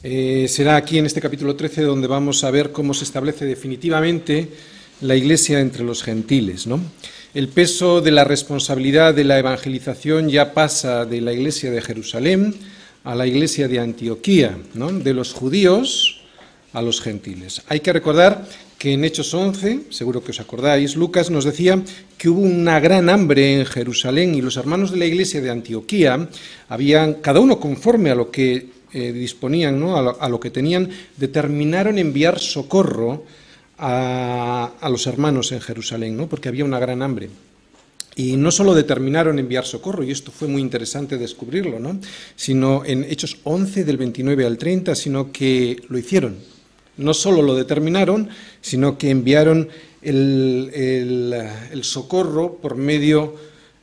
Será aquí en este capítulo 13 donde vamos a ver cómo se establece definitivamente la Iglesia entre los gentiles, ¿no? El peso de la responsabilidad de la evangelización ya pasa de la Iglesia de Jerusalén a la Iglesia de Antioquía, ¿no? De los judíos a los gentiles. Hay que recordar que en Hechos 11, seguro que os acordáis, Lucas nos decía que hubo una gran hambre en Jerusalén y los hermanos de la Iglesia de Antioquía habían, cada uno conforme a lo que disponían, ¿no? a lo que tenían, determinaron enviar socorro a los hermanos en Jerusalén, ¿no? Porque había una gran hambre. Y no solo determinaron enviar socorro, y esto fue muy interesante descubrirlo, ¿no? Sino en Hechos 11, del 29 al 30, sino que lo hicieron. No solo lo determinaron, sino que enviaron el socorro por medio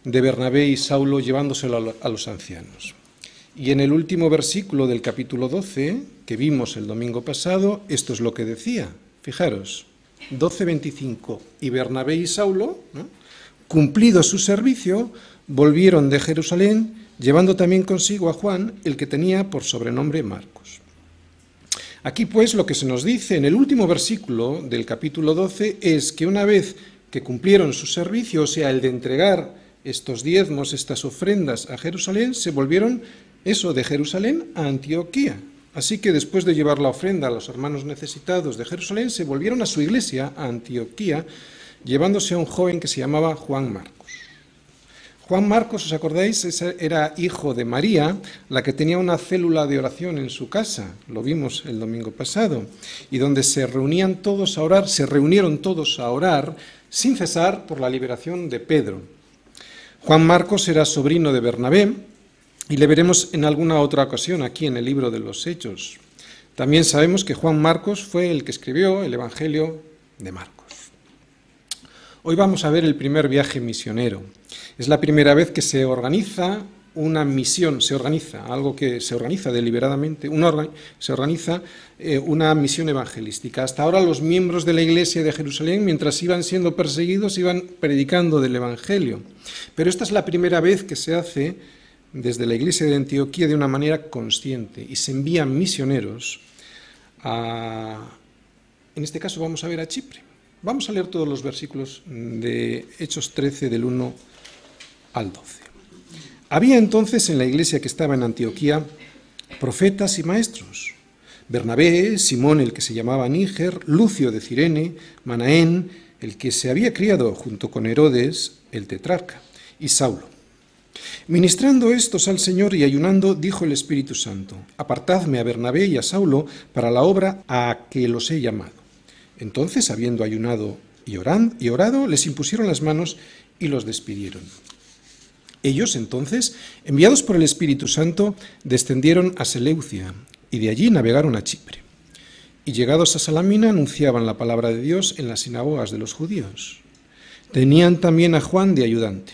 de Bernabé y Saulo, llevándoselo a los ancianos. Y en el último versículo del capítulo 12, que vimos el domingo pasado, esto es lo que decía. Fijaros, 12:25, y Bernabé y Saulo, ¿no?, cumplido su servicio, volvieron de Jerusalén, llevando también consigo a Juan, el que tenía por sobrenombre Marcos. Aquí pues lo que se nos dice en el último versículo del capítulo 12 es que una vez que cumplieron su servicio, o sea, el de entregar estos diezmos, estas ofrendas a Jerusalén, se volvieron de Jerusalén a Antioquía. Así que después de llevar la ofrenda a los hermanos necesitados de Jerusalén, se volvieron a su iglesia, a Antioquía, llevándose a un joven que se llamaba Juan Marcos. Juan Marcos, ¿os acordáis? Era hijo de María, la que tenía una célula de oración en su casa, lo vimos el domingo pasado, y donde se reunieron todos a orar sin cesar por la liberación de Pedro. Juan Marcos era sobrino de Bernabé, y le veremos en alguna otra ocasión aquí en el libro de los Hechos. También sabemos que Juan Marcos fue el que escribió el Evangelio de Marcos. Hoy vamos a ver el primer viaje misionero. Es la primera vez que se organiza una misión, algo que se organiza deliberadamente, se organiza una misión evangelística. Hasta ahora los miembros de la Iglesia de Jerusalén, mientras iban siendo perseguidos, iban predicando del Evangelio. Pero esta es la primera vez que se hace desde la Iglesia de Antioquía de una manera consciente y se envían misioneros en este caso vamos a ver a Chipre. Vamos a leer todos los versículos de Hechos 13 del 1 al 12. Había entonces en la iglesia que estaba en Antioquía profetas y maestros: Bernabé, Simón el que se llamaba Níger, Lucio de Cirene, Manaén, el que se había criado junto con Herodes, el tetrarca, y Saulo. Ministrando estos al Señor y ayunando, dijo el Espíritu Santo: apartadme a Bernabé y a Saulo para la obra a que los he llamado. Entonces, habiendo ayunado y orado, les impusieron las manos y los despidieron. Ellos, entonces, enviados por el Espíritu Santo, descendieron a Seleucia y de allí navegaron a Chipre. Y llegados a Salamina, anunciaban la palabra de Dios en las sinagogas de los judíos. Tenían también a Juan de ayudante.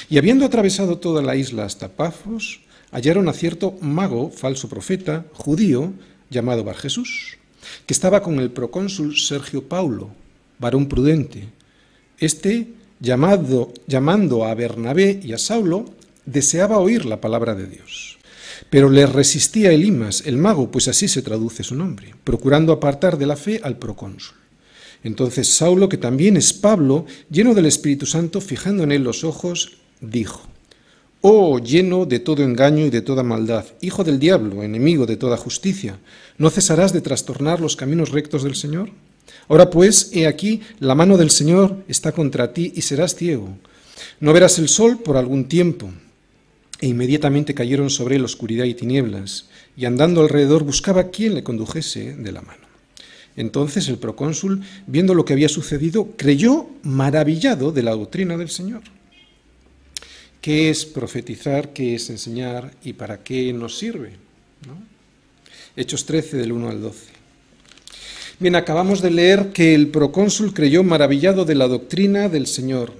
Y habiendo atravesado toda la isla hasta Pafos, hallaron a cierto mago, falso profeta, judío, llamado Barjesús, que estaba con el procónsul Sergio Paulo, varón prudente. Este, llamando a Bernabé y a Saulo, deseaba oír la palabra de Dios. Pero le resistía Elimas, el mago, pues así se traduce su nombre, procurando apartar de la fe al procónsul. Entonces Saulo, que también es Pablo, lleno del Espíritu Santo, fijando en él los ojos, dijo: «Oh, lleno de todo engaño y de toda maldad, hijo del diablo, enemigo de toda justicia, ¿no cesarás de trastornar los caminos rectos del Señor? Ahora pues, he aquí, la mano del Señor está contra ti y serás ciego. No verás el sol por algún tiempo». E inmediatamente cayeron sobre él oscuridad y tinieblas, y andando alrededor buscaba quién le condujese de la mano. Entonces el procónsul, viendo lo que había sucedido, creyó maravillado de la doctrina del Señor. ¿Qué es profetizar? ¿Qué es enseñar? ¿Y para qué nos sirve?, ¿no? Hechos 13, del 1 al 12. Bien, acabamos de leer que el procónsul creyó maravillado de la doctrina del Señor.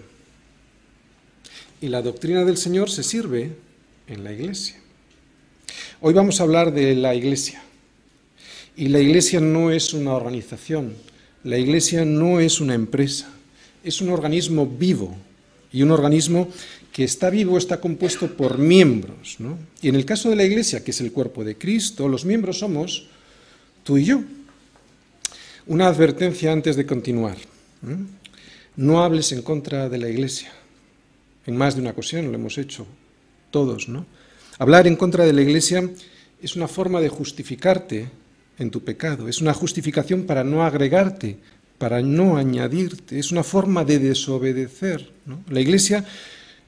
Y la doctrina del Señor se sirve en la Iglesia. Hoy vamos a hablar de la Iglesia. Y la Iglesia no es una organización, la Iglesia no es una empresa, es un organismo vivo Y un organismo que está vivo está compuesto por miembros, ¿no? Y en el caso de la Iglesia, que es el cuerpo de Cristo, los miembros somos tú y yo. Una advertencia antes de continuar. No hables en contra de la Iglesia. En más de una ocasión lo hemos hecho todos, ¿no? Hablar en contra de la Iglesia es una forma de justificarte en tu pecado, es una justificación para no agregarte, para no añadirte, es una forma de desobedecer, ¿no? La Iglesia,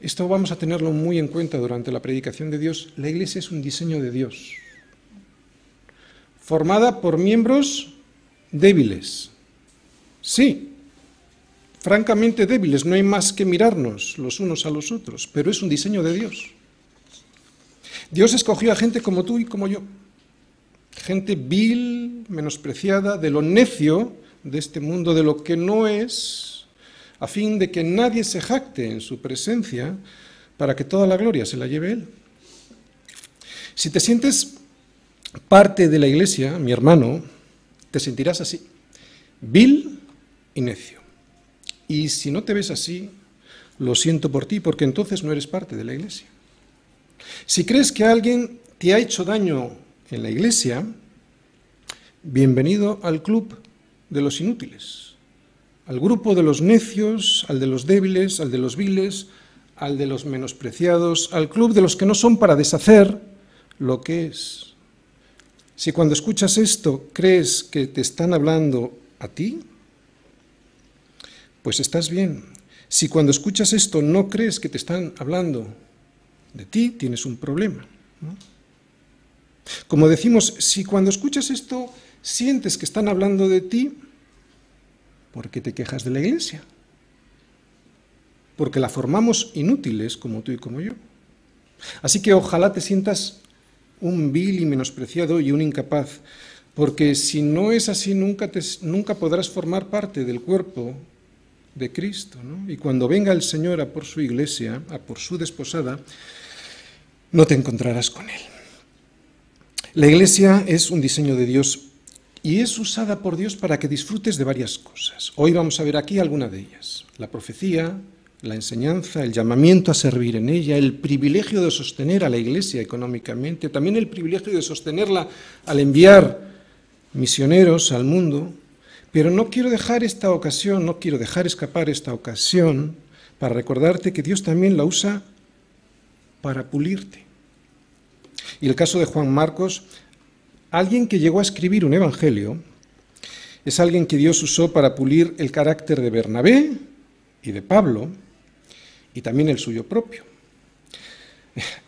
esto vamos a tenerlo muy en cuenta durante la predicación de Dios, la Iglesia es un diseño de Dios, formada por miembros débiles, sí, francamente débiles, no hay más que mirarnos los unos a los otros, pero es un diseño de Dios. Dios escogió a gente como tú y como yo, gente vil, menospreciada, de lo necio de este mundo, de lo que no es, a fin de que nadie se jacte en su presencia, para que toda la gloria se la lleve Él. Si te sientes parte de la Iglesia, mi hermano, te sentirás así, vil y necio. Y si no te ves así, lo siento por ti, porque entonces no eres parte de la Iglesia. Si crees que alguien te ha hecho daño en la Iglesia, bienvenido al club de los inútiles, al grupo de los necios, al de los débiles, al de los viles, al de los menospreciados, al club de los que no son para deshacer lo que es. Si cuando escuchas esto crees que te están hablando a ti, pues estás bien. Si cuando escuchas esto no crees que te están hablando de ti, tienes un problema, ¿no? Como decimos, si cuando escuchas esto sientes que están hablando de ti, ¿por qué te quejas de la Iglesia? Porque la formamos inútiles como tú y como yo. Así que ojalá te sientas un vil y menospreciado y un incapaz, porque si no es así nunca podrás formar parte del cuerpo de Cristo, ¿no? Y cuando venga el Señor a por su Iglesia, a por su desposada, no te encontrarás con Él. La Iglesia es un diseño de Dios y es usada por Dios para que disfrutes de varias cosas. Hoy vamos a ver aquí alguna de ellas. La profecía, la enseñanza, el llamamiento a servir en ella, el privilegio de sostener a la Iglesia económicamente, también el privilegio de sostenerla al enviar misioneros al mundo. Pero no quiero dejar escapar esta ocasión para recordarte que Dios también la usa para pulirte. Y el caso de Juan Marcos, alguien que llegó a escribir un evangelio, es alguien que Dios usó para pulir el carácter de Bernabé y de Pablo, y también el suyo propio.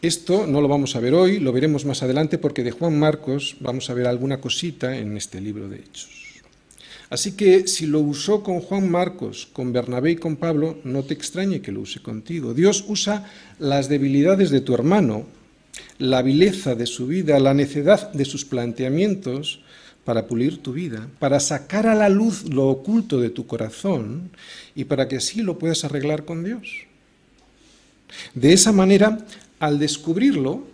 Esto no lo vamos a ver hoy, lo veremos más adelante, porque de Juan Marcos vamos a ver alguna cosita en este libro de Hechos. Así que si lo usó con Juan Marcos, con Bernabé y con Pablo, no te extrañe que lo use contigo. Dios usa las debilidades de tu hermano, la vileza de su vida, la necedad de sus planteamientos para pulir tu vida, para sacar a la luz lo oculto de tu corazón y para que así lo puedas arreglar con Dios. De esa manera, al descubrirlo,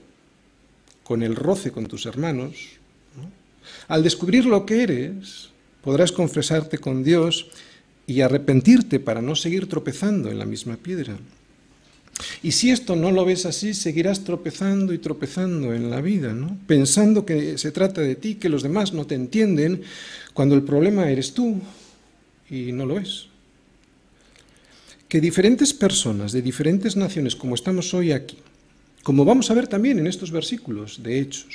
con el roce con tus hermanos, ¿no? Al descubrir lo que eres, podrás confesarte con Dios y arrepentirte para no seguir tropezando en la misma piedra. Y si esto no lo ves así, seguirás tropezando y tropezando en la vida, ¿no? Pensando que se trata de ti, que los demás no te entienden, cuando el problema eres tú, y no lo es. Que diferentes personas de diferentes naciones, como estamos hoy aquí, como vamos a ver también en estos versículos de Hechos,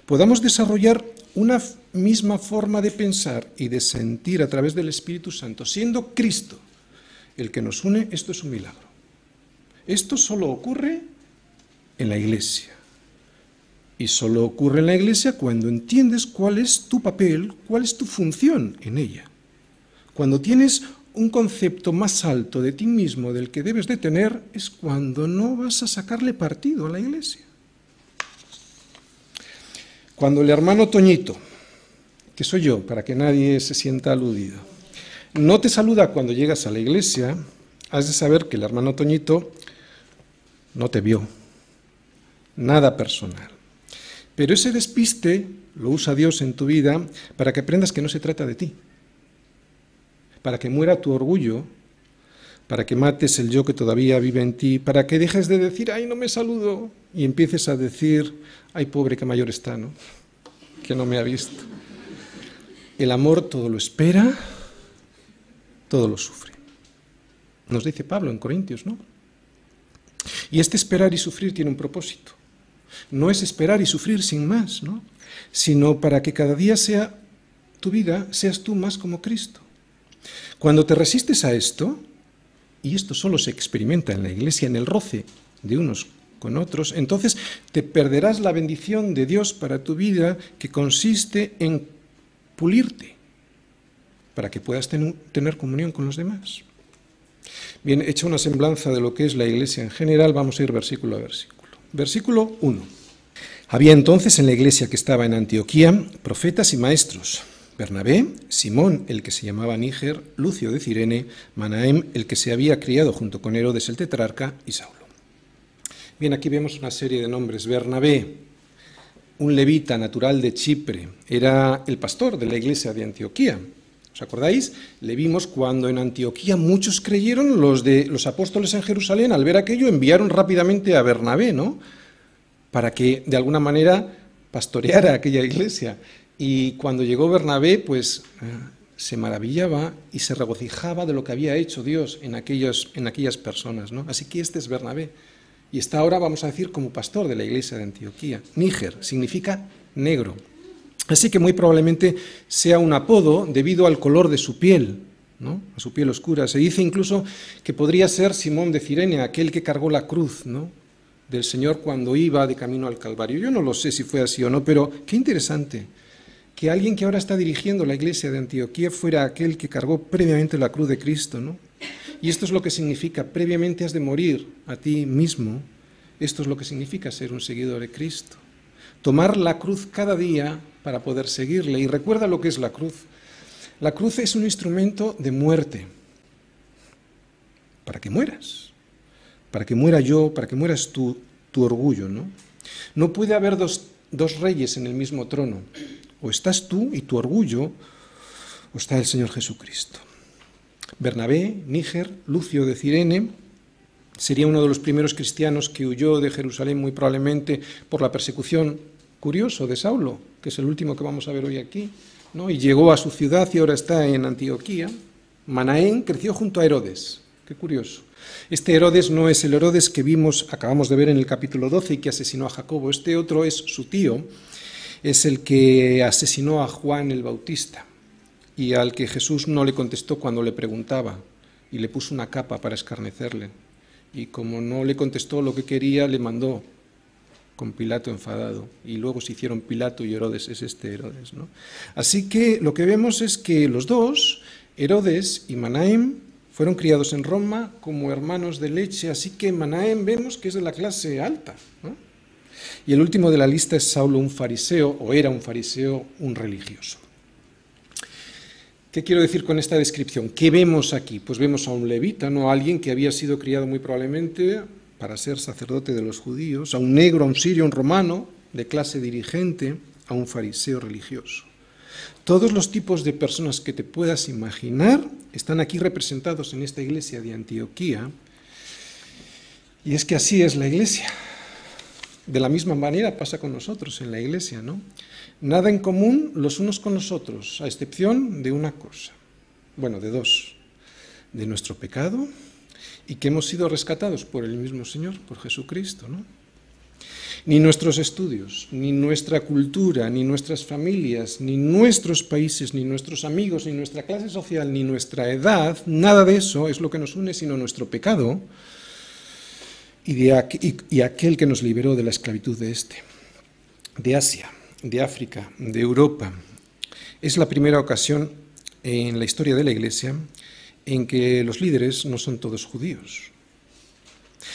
podamos desarrollar una misma forma de pensar y de sentir a través del Espíritu Santo, siendo Cristo el que nos une, esto es un milagro. Esto solo ocurre en la Iglesia. Y solo ocurre en la Iglesia cuando entiendes cuál es tu papel, cuál es tu función en ella. Cuando tienes un concepto más alto de ti mismo del que debes de tener, es cuando no vas a sacarle partido a la Iglesia. Cuando el hermano Toñito, que soy yo, para que nadie se sienta aludido, no te saluda cuando llegas a la Iglesia, has de saber que el hermano Toñito no te vio, nada personal. Pero ese despiste lo usa Dios en tu vida para que aprendas que no se trata de ti, para que muera tu orgullo, para que mates el yo que todavía vive en ti, para que dejes de decir, ay, no me saludo, y empieces a decir, ay, pobre, que mayor está, ¿no? Que no me ha visto. El amor todo lo espera, todo lo sufre. Nos dice Pablo en Corintios, ¿no? Y este esperar y sufrir tiene un propósito. No es esperar y sufrir sin más, ¿no? Sino para que cada día sea tu vida, seas tú más como Cristo. Cuando te resistes a esto, y esto solo se experimenta en la Iglesia, en el roce de unos con otros, entonces te perderás la bendición de Dios para tu vida, que consiste en pulirte, para que puedas tener comunión con los demás. Bien, hecha una semblanza de lo que es la Iglesia en general, vamos a ir versículo a versículo. Versículo 1. Había entonces en la iglesia que estaba en Antioquía profetas y maestros: Bernabé, Simón, el que se llamaba Níger, Lucio de Cirene, Manahem, el que se había criado junto con Herodes el tetrarca, y Saulo. Bien, aquí vemos una serie de nombres. Bernabé, un levita natural de Chipre, era el pastor de la iglesia de Antioquía. ¿Os acordáis? Le vimos cuando en Antioquía muchos creyeron, los apóstoles en Jerusalén, al ver aquello, enviaron rápidamente a Bernabé, ¿no?, para que de alguna manera pastoreara aquella iglesia. Y cuando llegó Bernabé, pues se maravillaba y se regocijaba de lo que había hecho Dios en aquellas personas, ¿no? Así que este es Bernabé. Y está ahora, vamos a decir, como pastor de la iglesia de Antioquía. Níger significa negro. Así que muy probablemente sea un apodo debido al color de su piel, ¿no?, a su piel oscura. Se dice incluso que podría ser Simón de Cirene, aquel que cargó la cruz, ¿no?, del Señor cuando iba de camino al Calvario. Yo no lo sé si fue así o no, pero qué interesante que alguien que ahora está dirigiendo la iglesia de Antioquía fuera aquel que cargó previamente la cruz de Cristo, ¿no? Y esto es lo que significa, previamente has de morir a ti mismo. Esto es lo que significa ser un seguidor de Cristo. Tomar la cruz cada día para poder seguirle. Y recuerda lo que es la cruz. La cruz es un instrumento de muerte, para que mueras. Para que muera yo, para que mueras tu orgullo, ¿no? No puede haber dos reyes en el mismo trono. O estás tú y tu orgullo, o está el Señor Jesucristo. Bernabé, Níger, Lucio de Cirene, sería uno de los primeros cristianos que huyó de Jerusalén muy probablemente por la persecución, curioso, de Saulo, que es el último que vamos a ver hoy aquí, ¿no? Y llegó a su ciudad y ahora está en Antioquía. Manahem creció junto a Herodes. Qué curioso. Este Herodes no es el Herodes que acabamos de ver en el capítulo 12 y que asesinó a Jacobo. Este otro es su tío, es el que asesinó a Juan el Bautista y al que Jesús no le contestó cuando le preguntaba y le puso una capa para escarnecerle. Y como no le contestó lo que quería, le mandó con Pilato enfadado. Y luego se hicieron Pilato y Herodes, es este Herodes, ¿no? Así que lo que vemos es que los dos, Herodes y Manahem, fueron criados en Roma como hermanos de leche, así que Manahem vemos que es de la clase alta, ¿no? Y el último de la lista es Saulo, un fariseo, o era un fariseo, un religioso. ¿Qué quiero decir con esta descripción? ¿Qué vemos aquí? Pues vemos a un levita, no a alguien que había sido criado muy probablemente para ser sacerdote de los judíos, a un negro, a un sirio, a un romano, de clase dirigente, a un fariseo religioso. Todos los tipos de personas que te puedas imaginar están aquí representados en esta iglesia de Antioquía. Y es que así es la iglesia. De la misma manera pasa con nosotros en la iglesia, ¿no? Nada en común los unos con los otros, a excepción de una cosa. Bueno, de dos. De nuestro pecado y que hemos sido rescatados por el mismo Señor, por Jesucristo, ¿no? Ni nuestros estudios, ni nuestra cultura, ni nuestras familias, ni nuestros países, ni nuestros amigos, ni nuestra clase social, ni nuestra edad, nada de eso es lo que nos une, sino nuestro pecado y aquel que nos liberó de la esclavitud de Asia, de África, de Europa. Es la primera ocasión en la historia de la Iglesia en que los líderes no son todos judíos.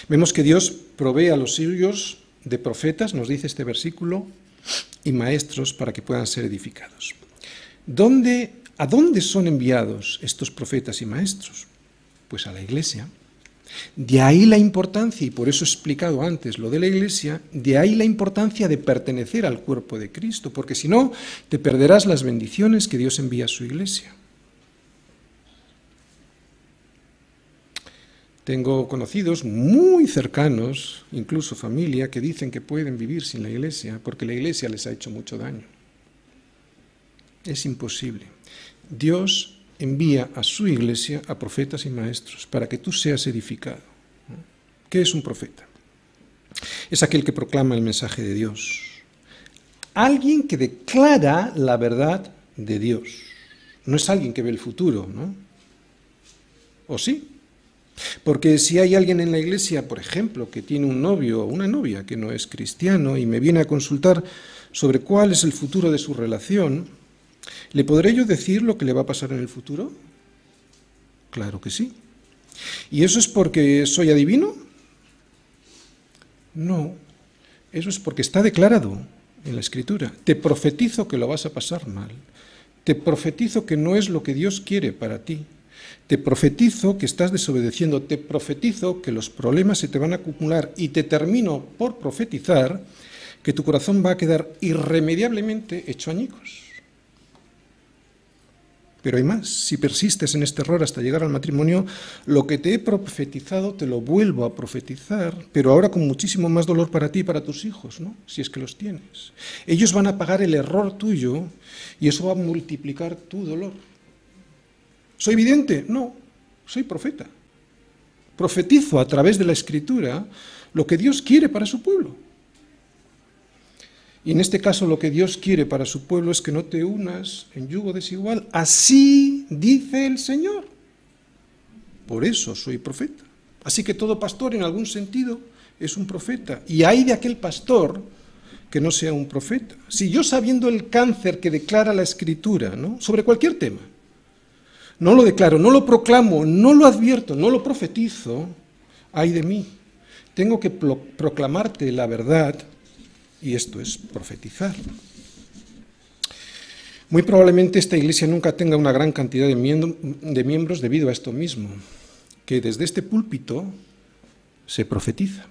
Vemos que Dios provee a los suyos de profetas, nos dice este versículo, y maestros para que puedan ser edificados. ¿A dónde son enviados estos profetas y maestros? Pues a la iglesia. De ahí la importancia, y por eso he explicado antes lo de la iglesia, de ahí la importancia de pertenecer al cuerpo de Cristo, porque si no, te perderás las bendiciones que Dios envía a su iglesia. Tengo conocidos muy cercanos, incluso familia, que dicen que pueden vivir sin la Iglesia porque la Iglesia les ha hecho mucho daño. Es imposible. Dios envía a su Iglesia a profetas y maestros para que tú seas edificado. ¿Qué es un profeta? Es aquel que proclama el mensaje de Dios. Alguien que declara la verdad de Dios. No es alguien que ve el futuro, ¿no? ¿O sí? Porque si hay alguien en la iglesia, por ejemplo, que tiene un novio o una novia que no es cristiano y me viene a consultar sobre cuál es el futuro de su relación, ¿le podré yo decir lo que le va a pasar en el futuro? Claro que sí. ¿Y eso es porque soy adivino? No, eso es porque está declarado en la Escritura. Te profetizo que lo vas a pasar mal. Te profetizo que no es lo que Dios quiere para ti. Te profetizo que estás desobedeciendo, te profetizo que los problemas se te van a acumular y te termino por profetizar que tu corazón va a quedar irremediablemente hecho añicos. Pero hay más, si persistes en este error hasta llegar al matrimonio, lo que te he profetizado te lo vuelvo a profetizar, pero ahora con muchísimo más dolor para ti y para tus hijos, ¿no? Si es que los tienes. Ellos van a pagar el error tuyo y eso va a multiplicar tu dolor. ¿Soy vidente? No, soy profeta. Profetizo a través de la Escritura lo que Dios quiere para su pueblo. Y en este caso lo que Dios quiere para su pueblo es que no te unas en yugo desigual. Así dice el Señor. Por eso soy profeta. Así que todo pastor en algún sentido es un profeta. Y hay de aquel pastor que no sea un profeta. Si yo sabiendo el cáncer que declara la Escritura, ¿no?, sobre cualquier tema, no lo declaro, no lo proclamo, no lo advierto, no lo profetizo, ay de mí. Tengo que proclamarte la verdad y esto es profetizar. Muy probablemente esta iglesia nunca tenga una gran cantidad de miembros debido a esto mismo, que desde este púlpito se profetiza.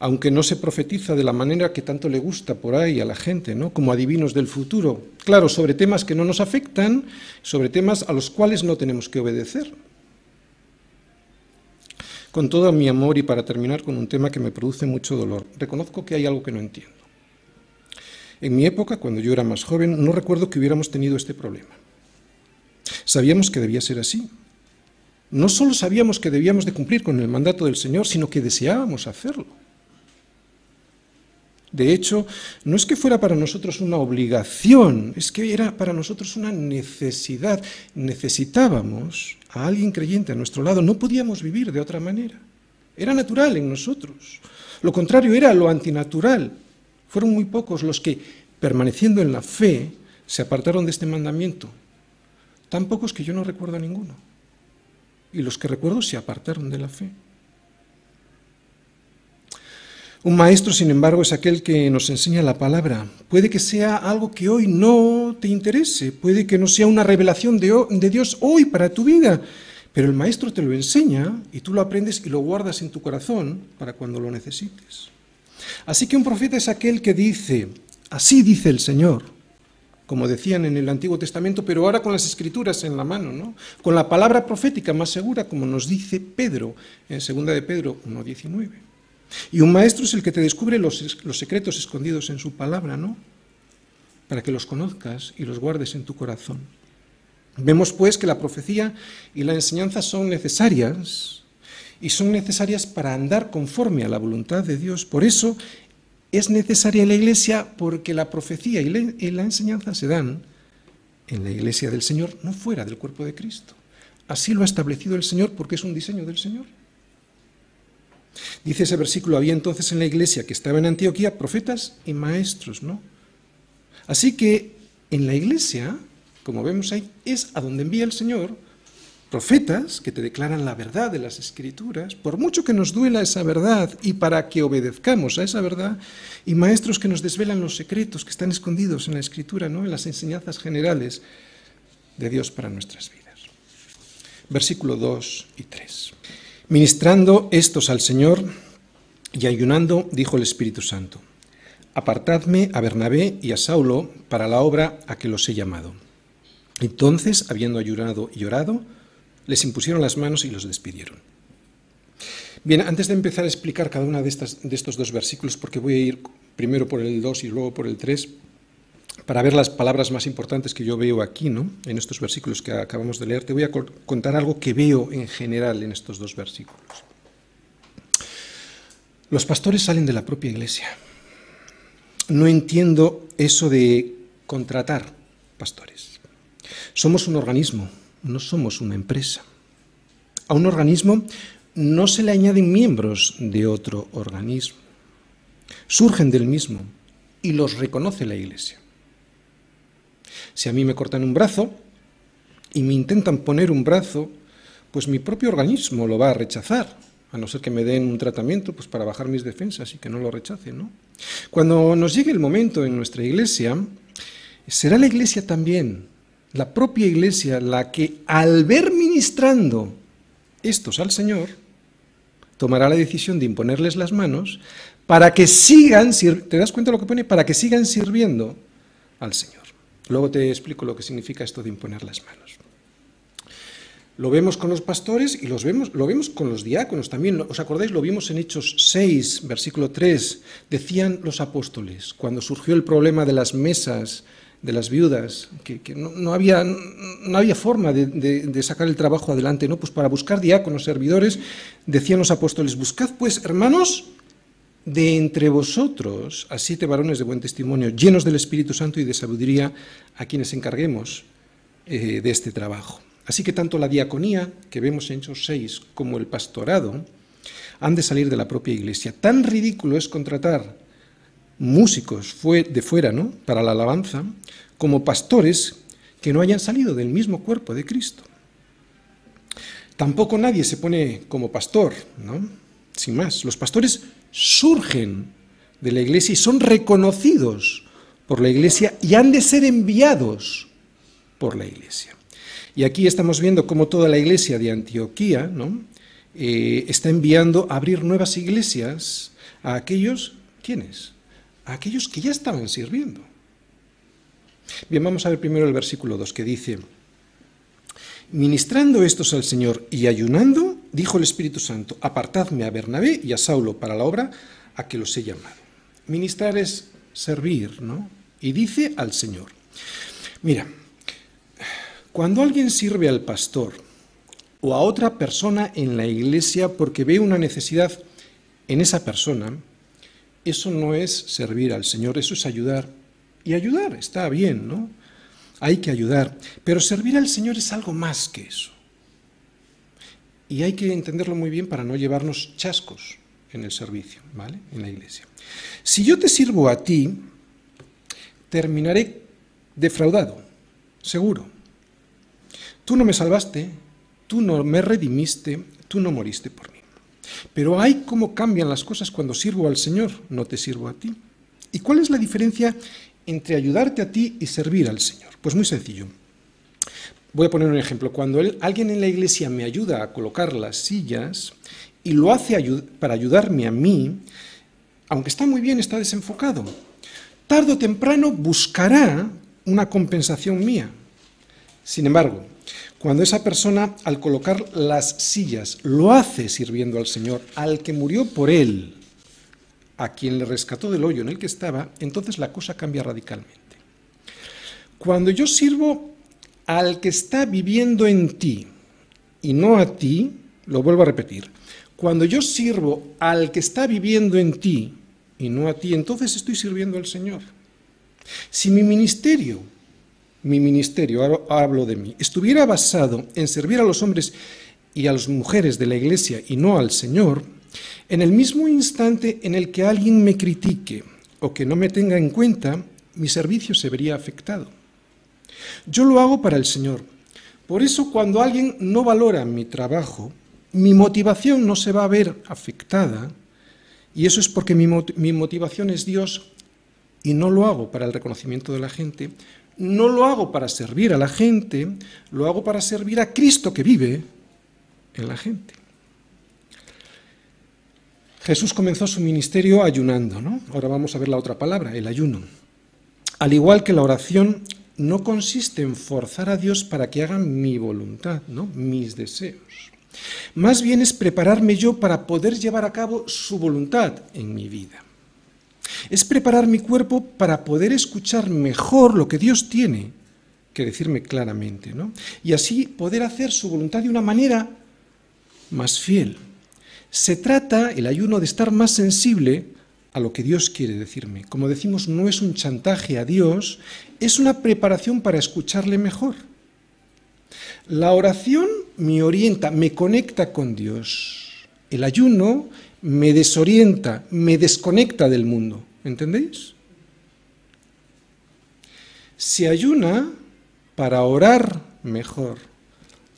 Aunque no se profetiza de la manera que tanto le gusta por ahí a la gente, ¿no?, como adivinos del futuro. Claro, sobre temas que no nos afectan, sobre temas a los cuales no tenemos que obedecer. Con todo mi amor y para terminar con un tema que me produce mucho dolor, reconozco que hay algo que no entiendo. En mi época, cuando yo era más joven, no recuerdo que hubiéramos tenido este problema. Sabíamos que debía ser así. No solo sabíamos que debíamos de cumplir con el mandato del Señor, sino que deseábamos hacerlo. De hecho, no es que fuera para nosotros una obligación, es que era para nosotros una necesidad. Necesitábamos a alguien creyente a nuestro lado, no podíamos vivir de otra manera. Era natural en nosotros. Lo contrario era lo antinatural. Fueron muy pocos los que, permaneciendo en la fe, se apartaron de este mandamiento. Tan pocos que yo no recuerdo a ninguno. Y los que recuerdo se apartaron de la fe. Un maestro, sin embargo, es aquel que nos enseña la palabra. Puede que sea algo que hoy no te interese, puede que no sea una revelación de Dios hoy para tu vida, pero el maestro te lo enseña y tú lo aprendes y lo guardas en tu corazón para cuando lo necesites. Así que un profeta es aquel que dice, así dice el Señor, como decían en el Antiguo Testamento, pero ahora con las Escrituras en la mano, ¿no?, con la palabra profética más segura, como nos dice Pedro en 2 de Pedro 1:19. Y un maestro es el que te descubre los secretos escondidos en su palabra, ¿no?, para que los conozcas y los guardes en tu corazón. Vemos pues que la profecía y la enseñanza son necesarias, y son necesarias para andar conforme a la voluntad de Dios. Por eso es necesaria la iglesia, porque la profecía y la enseñanza se dan en la iglesia del Señor, no fuera del cuerpo de Cristo. Así lo ha establecido el Señor porque es un diseño del Señor. Dice ese versículo, había entonces en la iglesia que estaba en Antioquía profetas y maestros, ¿no? Así que en la iglesia, como vemos ahí, es a donde envía el Señor profetas que te declaran la verdad de las Escrituras, por mucho que nos duela esa verdad y para que obedezcamos a esa verdad, y maestros que nos desvelan los secretos que están escondidos en la Escritura, ¿no?, en las enseñanzas generales de Dios para nuestras vidas. Versículo 2 y 3. Ministrando estos al Señor y ayunando, dijo el Espíritu Santo, apartadme a Bernabé y a Saulo para la obra a que los he llamado. Entonces, habiendo ayunado y orado, les impusieron las manos y los despidieron. Bien, antes de empezar a explicar cada uno de estos dos versículos, porque voy a ir primero por el 2 y luego por el 3, para ver las palabras más importantes que yo veo aquí, ¿no?, en estos versículos que acabamos de leer, te voy a contar algo que veo en general en estos dos versículos. Los pastores salen de la propia iglesia. No entiendo eso de contratar pastores. Somos un organismo, no somos una empresa. A un organismo no se le añaden miembros de otro organismo. Surgen del mismo y los reconoce la iglesia. Si a mí me cortan un brazo y me intentan poner un brazo, pues mi propio organismo lo va a rechazar, a no ser que me den un tratamiento pues para bajar mis defensas y que no lo rechacen, ¿no? Cuando nos llegue el momento en nuestra iglesia, será la iglesia también, la propia iglesia, la que al ver ministrando estos al Señor, tomará la decisión de imponerles las manos para que sigan, ¿te das cuenta lo que pone? Para que sigan sirviendo al Señor. Luego te explico lo que significa esto de imponer las manos. Lo vemos con los pastores y lo vemos con los diáconos también. ¿Os acordáis? Lo vimos en Hechos 6, versículo 3. Decían los apóstoles, cuando surgió el problema de las mesas de las viudas, que no había forma de sacar el trabajo adelante, ¿no? Pues para buscar diáconos, servidores, decían los apóstoles, buscad pues, hermanos, de entre vosotros a 7 varones de buen testimonio, llenos del Espíritu Santo y de sabiduría, a quienes encarguemos de este trabajo. Así que tanto la diaconía, que vemos en Hechos 6, como el pastorado, han de salir de la propia iglesia. Tan ridículo es contratar músicos de fuera, ¿no?, para la alabanza, como pastores que no hayan salido del mismo cuerpo de Cristo. Tampoco nadie se pone como pastor, ¿no? Sin más, los pastores surgen de la iglesia y son reconocidos por la iglesia y han de ser enviados por la iglesia. Y aquí estamos viendo cómo toda la iglesia de Antioquía, ¿no?, está enviando a abrir nuevas iglesias a aquellos, ¿quiénes? A aquellos que ya estaban sirviendo. Bien, vamos a ver primero el versículo 2, que dice: ministrando estos al Señor y ayunando, dijo el Espíritu Santo, apartadme a Bernabé y a Saulo para la obra a que los he llamado. Ministrar es servir, ¿no? Y dice al Señor. Mira, cuando alguien sirve al pastor o a otra persona en la iglesia porque ve una necesidad en esa persona, eso no es servir al Señor, eso es ayudar. Y ayudar está bien, ¿no? Hay que ayudar, pero servir al Señor es algo más que eso. Y hay que entenderlo muy bien para no llevarnos chascos en el servicio, ¿vale?, en la iglesia. Si yo te sirvo a ti, terminaré defraudado, seguro. Tú no me salvaste, tú no me redimiste, tú no moriste por mí. Pero hay cómo cambian las cosas cuando sirvo al Señor, no te sirvo a ti. ¿Y cuál es la diferencia entre ayudarte a ti y servir al Señor? Pues muy sencillo. Voy a poner un ejemplo. Cuando alguien en la iglesia me ayuda a colocar las sillas y lo hace para ayudarme a mí, aunque está muy bien, está desenfocado. Tarde o temprano buscará una compensación mía. Sin embargo, cuando esa persona, al colocar las sillas, lo hace sirviendo al Señor, al que murió por él, a quien le rescató del hoyo en el que estaba, entonces la cosa cambia radicalmente. Cuando yo sirvo al que está viviendo en ti y no a ti, lo vuelvo a repetir, cuando yo sirvo al que está viviendo en ti y no a ti, entonces estoy sirviendo al Señor. Si mi ministerio, ahora hablo de mí, estuviera basado en servir a los hombres y a las mujeres de la iglesia y no al Señor, en el mismo instante en el que alguien me critique o que no me tenga en cuenta, mi servicio se vería afectado. Yo lo hago para el Señor. Por eso, cuando alguien no valora mi trabajo, mi motivación no se va a ver afectada, y eso es porque mi motivación es Dios, y no lo hago para el reconocimiento de la gente, no lo hago para servir a la gente, lo hago para servir a Cristo que vive en la gente. Jesús comenzó su ministerio ayunando, ¿no? Ahora vamos a ver la otra palabra, el ayuno. Al igual que la oración, no consiste en forzar a Dios para que haga mi voluntad, ¿no?, mis deseos. Más bien es prepararme yo para poder llevar a cabo su voluntad en mi vida. Es preparar mi cuerpo para poder escuchar mejor lo que Dios tiene que decirme claramente, ¿no? Y así poder hacer su voluntad de una manera más fiel. Se trata, el ayuno, de estar más sensible a lo que Dios quiere decirme. Como decimos, no es un chantaje a Dios, es una preparación para escucharle mejor. La oración me orienta, me conecta con Dios. El ayuno me desorienta, me desconecta del mundo. ¿Entendéis? Se ayuna para orar mejor,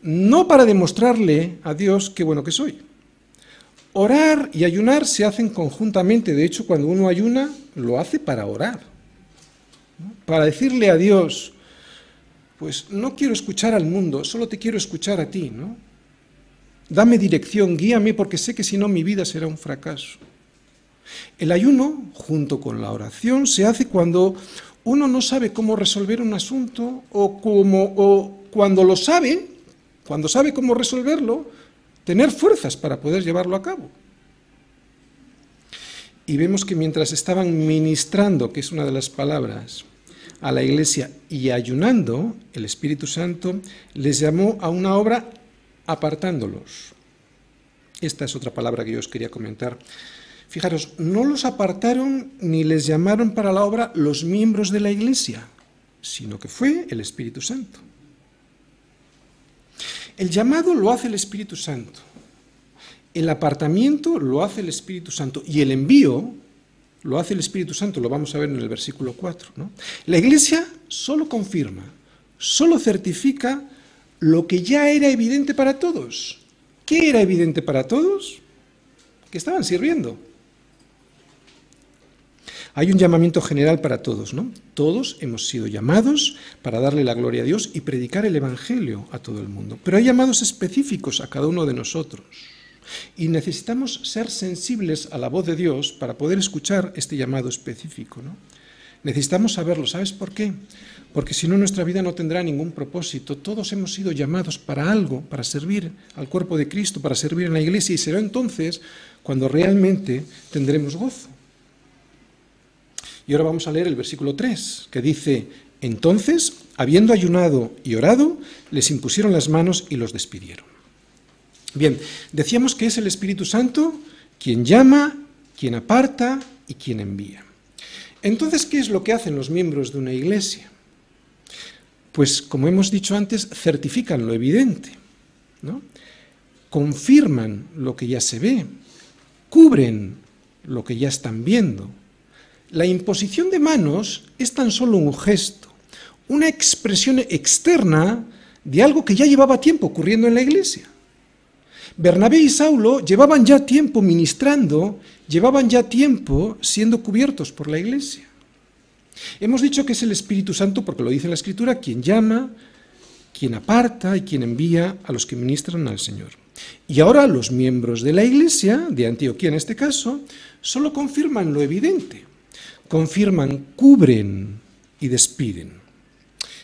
no para demostrarle a Dios qué bueno que soy. Orar y ayunar se hacen conjuntamente. De hecho, cuando uno ayuna, lo hace para orar, ¿no? Para decirle a Dios, pues no quiero escuchar al mundo, solo te quiero escuchar a ti, ¿no? Dame dirección, guíame, porque sé que si no mi vida será un fracaso. El ayuno, junto con la oración, se hace cuando uno no sabe cómo resolver un asunto o cuando lo sabe, cuando sabe cómo resolverlo, tener fuerzas para poder llevarlo a cabo. Y vemos que mientras estaban ministrando, que es una de las palabras, a la iglesia y ayunando, el Espíritu Santo les llamó a una obra apartándolos. Esta es otra palabra que yo os quería comentar. Fijaros, no los apartaron ni les llamaron para la obra los miembros de la iglesia, sino que fue el Espíritu Santo. El llamado lo hace el Espíritu Santo, el apartamiento lo hace el Espíritu Santo y el envío lo hace el Espíritu Santo, lo vamos a ver en el versículo 4, ¿no? La iglesia solo confirma, solo certifica lo que ya era evidente para todos. ¿Qué era evidente para todos? Que estaban sirviendo. Hay un llamamiento general para todos, ¿no? Todos hemos sido llamados para darle la gloria a Dios y predicar el Evangelio a todo el mundo. Pero hay llamados específicos a cada uno de nosotros. Y necesitamos ser sensibles a la voz de Dios para poder escuchar este llamado específico, ¿no? Necesitamos saberlo. ¿Sabes por qué? Porque si no, nuestra vida no tendrá ningún propósito. Todos hemos sido llamados para algo, para servir al cuerpo de Cristo, para servir en la iglesia, y será entonces cuando realmente tendremos gozo. Y ahora vamos a leer el versículo 3, que dice: entonces, habiendo ayunado y orado, les impusieron las manos y los despidieron. Bien, decíamos que es el Espíritu Santo quien llama, quien aparta y quien envía. Entonces, ¿qué es lo que hacen los miembros de una iglesia? Pues, como hemos dicho antes, certifican lo evidente, ¿no? Confirman lo que ya se ve, cubren lo que ya están viendo. La imposición de manos es tan solo un gesto, una expresión externa de algo que ya llevaba tiempo ocurriendo en la iglesia. Bernabé y Saulo llevaban ya tiempo ministrando, llevaban ya tiempo siendo cubiertos por la iglesia. Hemos dicho que es el Espíritu Santo, porque lo dice la Escritura, quien llama, quien aparta y quien envía a los que ministran al Señor. Y ahora los miembros de la iglesia, de Antioquía en este caso, solo confirman lo evidente. Confirman, cubren y despiden.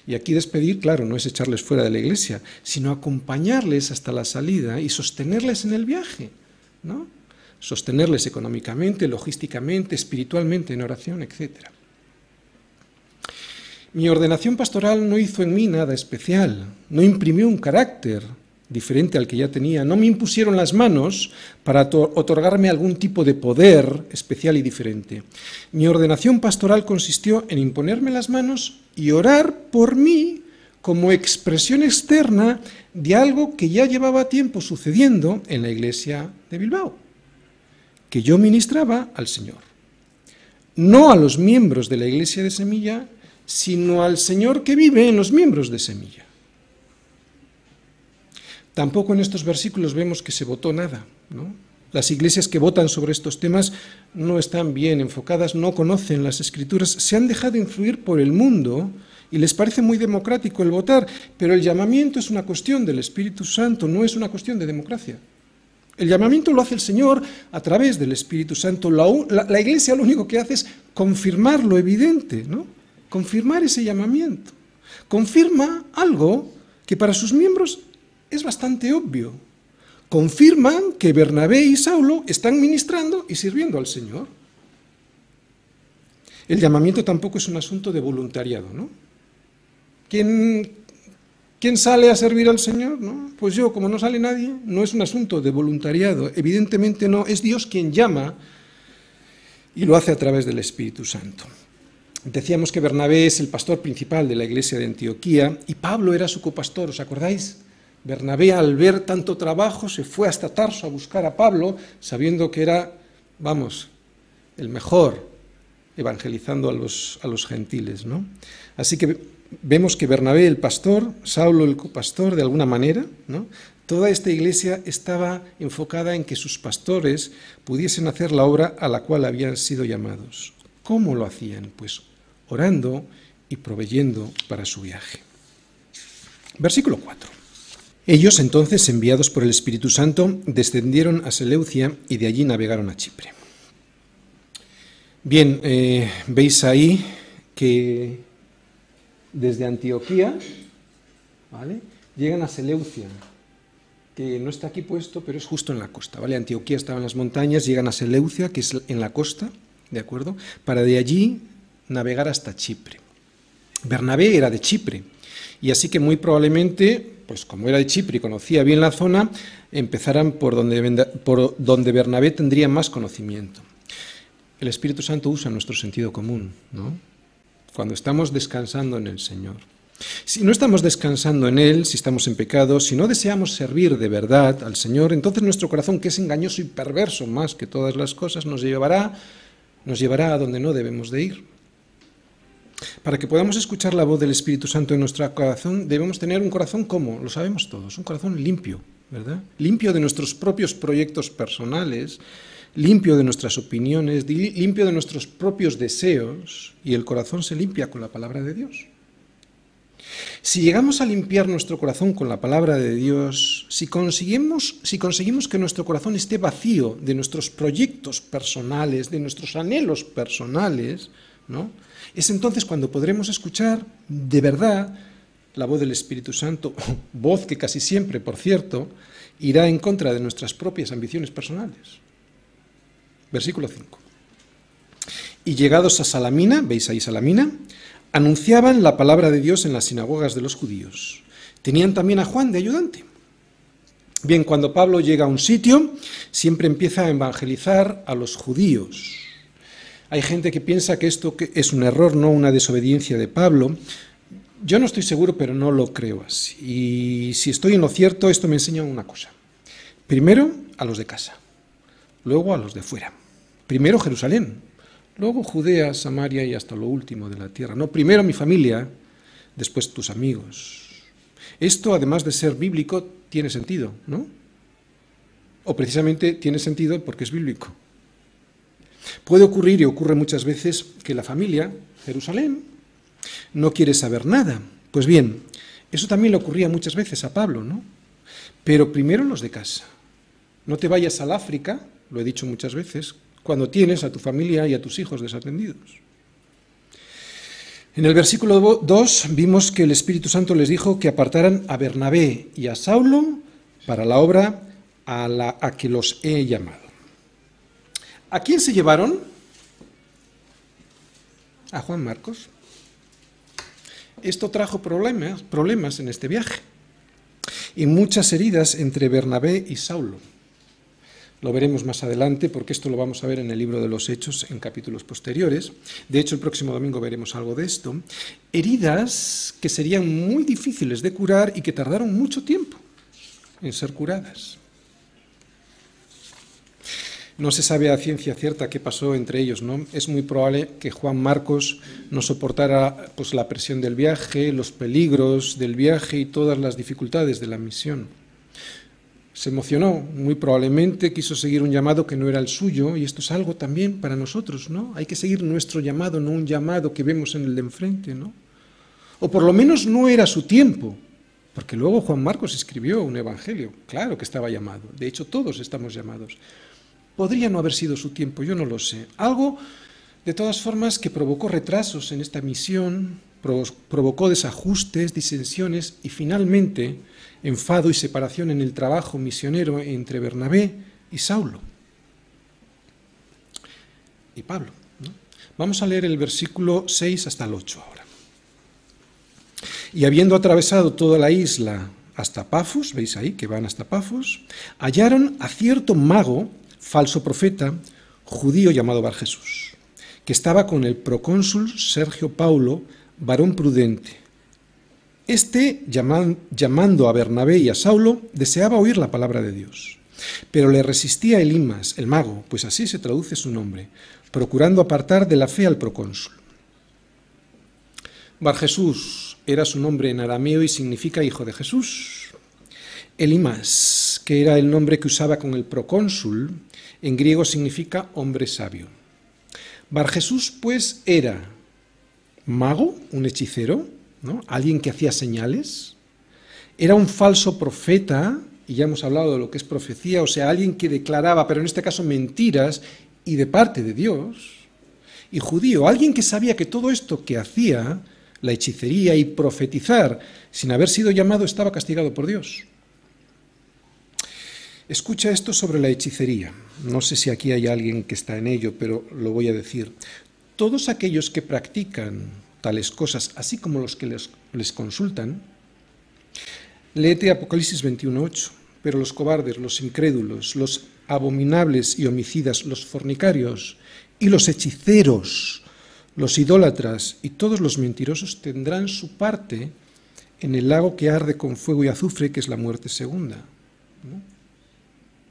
Y aquí despedir, claro, no es echarles fuera de la iglesia, sino acompañarles hasta la salida y sostenerles en el viaje, ¿no? Sostenerles económicamente, logísticamente, espiritualmente, en oración, etc. Mi ordenación pastoral no hizo en mí nada especial, no imprimió un carácter diferente al que ya tenía, no me impusieron las manos para otorgarme algún tipo de poder especial y diferente. Mi ordenación pastoral consistió en imponerme las manos y orar por mí como expresión externa de algo que ya llevaba tiempo sucediendo en la iglesia de Bilbao, que yo ministraba al Señor. No a los miembros de la iglesia de Semilla, sino al Señor que vive en los miembros de Semilla. Tampoco en estos versículos vemos que se votó nada, ¿no? Las iglesias que votan sobre estos temas no están bien enfocadas, no conocen las Escrituras, se han dejado influir por el mundo y les parece muy democrático el votar, pero el llamamiento es una cuestión del Espíritu Santo, no es una cuestión de democracia. El llamamiento lo hace el Señor a través del Espíritu Santo. La iglesia lo único que hace es confirmar lo evidente, ¿no? Confirmar ese llamamiento. Confirma algo que para sus miembros es bastante obvio. confirman que Bernabé y Saulo están ministrando y sirviendo al Señor. El llamamiento tampoco es un asunto de voluntariado, ¿no? ¿Quién sale a servir al Señor? ¿No? Pues yo, como no sale nadie, no es un asunto de voluntariado, evidentemente no, es Dios quien llama y lo hace a través del Espíritu Santo. Decíamos que Bernabé es el pastor principal de la iglesia de Antioquía y Pablo era su copastor, ¿os acordáis? Bernabé, al ver tanto trabajo, se fue hasta Tarso a buscar a Pablo, sabiendo que era, el mejor evangelizando a los gentiles, ¿no? Así que vemos que Bernabé, el pastor, Saulo, el copastor, de alguna manera, ¿no? Toda esta iglesia estaba enfocada en que sus pastores pudiesen hacer la obra a la cual habían sido llamados. ¿Cómo lo hacían? Pues orando y proveyendo para su viaje. Versículo 4. Ellos entonces, enviados por el Espíritu Santo, descendieron a Seleucia y de allí navegaron a Chipre. Bien, veis ahí que desde Antioquía, ¿vale?, llegan a Seleucia, que no está aquí puesto, pero es justo en la costa, ¿vale? Antioquía estaba en las montañas, llegan a Seleucia, que es en la costa, ¿de acuerdo?, para de allí navegar hasta Chipre. Bernabé era de Chipre, y así que muy probablemente, pues como era de Chipre y conocía bien la zona, empezaran por donde Bernabé tendría más conocimiento. El Espíritu Santo usa nuestro sentido común, ¿no?, cuando estamos descansando en el Señor. Si no estamos descansando en Él, si estamos en pecado, si no deseamos servir de verdad al Señor, entonces nuestro corazón, que es engañoso y perverso más que todas las cosas, nos llevará a donde no debemos de ir. Para que podamos escuchar la voz del Espíritu Santo en nuestro corazón, debemos tener un corazón, ¿cómo? Lo sabemos todos, un corazón limpio, ¿verdad? Limpio de nuestros propios proyectos personales, limpio de nuestras opiniones, limpio de nuestros propios deseos, y el corazón se limpia con la palabra de Dios. Si llegamos a limpiar nuestro corazón con la palabra de Dios, si conseguimos que nuestro corazón esté vacío de nuestros proyectos personales, de nuestros anhelos personales, ¿no?, es entonces cuando podremos escuchar de verdad la voz del Espíritu Santo, voz que casi siempre, por cierto, irá en contra de nuestras propias ambiciones personales. Versículo 5. Y llegados a Salamina, ¿veis ahí Salamina?, anunciaban la palabra de Dios en las sinagogas de los judíos. Tenían también a Juan de ayudante. Bien, cuando Pablo llega a un sitio, siempre empieza a evangelizar a los judíos. Hay gente que piensa que esto es un error, no una desobediencia de Pablo. Yo no estoy seguro, pero no lo creo así. Y si estoy en lo cierto, esto me enseña una cosa. Primero, a los de casa. Luego a los de fuera. Primero Jerusalén, luego Judea, Samaria y hasta lo último de la tierra. No, primero mi familia, después tus amigos. Esto, además de ser bíblico, tiene sentido, ¿no? O precisamente tiene sentido porque es bíblico. Puede ocurrir, y ocurre muchas veces, que la familia, Jerusalén, no quiere saber nada. Pues bien, eso también le ocurría muchas veces a Pablo, ¿no? Pero primero los de casa. No te vayas al África, lo he dicho muchas veces, cuando tienes a tu familia y a tus hijos desatendidos. En el versículo 2 vimos que el Espíritu Santo les dijo que apartaran a Bernabé y a Saulo para la obra a que los he llamado. ¿A quién se llevaron? A Juan Marcos. Esto trajo problemas en este viaje y muchas heridas entre Bernabé y Saulo. Lo veremos más adelante porque esto lo vamos a ver en el libro de los Hechos en capítulos posteriores. De hecho, el próximo domingo veremos algo de esto. Heridas que serían muy difíciles de curar y que tardaron mucho tiempo en ser curadas. No se sabe a ciencia cierta qué pasó entre ellos, ¿no? Es muy probable que Juan Marcos no soportara pues, la presión del viaje, los peligros del viaje y todas las dificultades de la misión. Se emocionó, muy probablemente quiso seguir un llamado que no era el suyo, y esto es algo también para nosotros, ¿no? Hay que seguir nuestro llamado, no un llamado que vemos en el de enfrente, ¿no? O por lo menos no era su tiempo, porque luego Juan Marcos escribió un evangelio, claro que estaba llamado, de hecho todos estamos llamados. Podría no haber sido su tiempo, yo no lo sé. Algo, de todas formas, que provocó retrasos en esta misión, provocó desajustes, disensiones y finalmente enfado y separación en el trabajo misionero entre Bernabé y Saulo y Pablo, ¿no? Vamos a leer el versículo 6 hasta el 8 ahora. Y habiendo atravesado toda la isla hasta Pafos, veis ahí que van hasta Pafos, hallaron a cierto mago, falso profeta, judío llamado Barjesús, que estaba con el procónsul Sergio Paulo, varón prudente. Este, llamando a Bernabé y a Saulo, deseaba oír la palabra de Dios. Pero le resistía Elimas, el mago, pues así se traduce su nombre, procurando apartar de la fe al procónsul. Barjesús era su nombre en arameo y significa hijo de Jesús. Elimas, que era el nombre que usaba con el procónsul, en griego significa hombre sabio. Barjesús, pues, era mago, un hechicero, ¿no? Alguien que hacía señales. Era un falso profeta, y ya hemos hablado de lo que es profecía, o sea, alguien que declaraba, pero en este caso mentiras, y de parte de Dios. Y judío, alguien que sabía que todo esto que hacía, la hechicería y profetizar, sin haber sido llamado, estaba castigado por Dios. Escucha esto sobre la hechicería. No sé si aquí hay alguien que está en ello, pero lo voy a decir. Todos aquellos que practican tales cosas, así como los que les consultan, léete Apocalipsis 21:8, pero los cobardes, los incrédulos, los abominables y homicidas, los fornicarios y los hechiceros, los idólatras y todos los mentirosos tendrán su parte en el lago que arde con fuego y azufre, que es la muerte segunda, ¿no?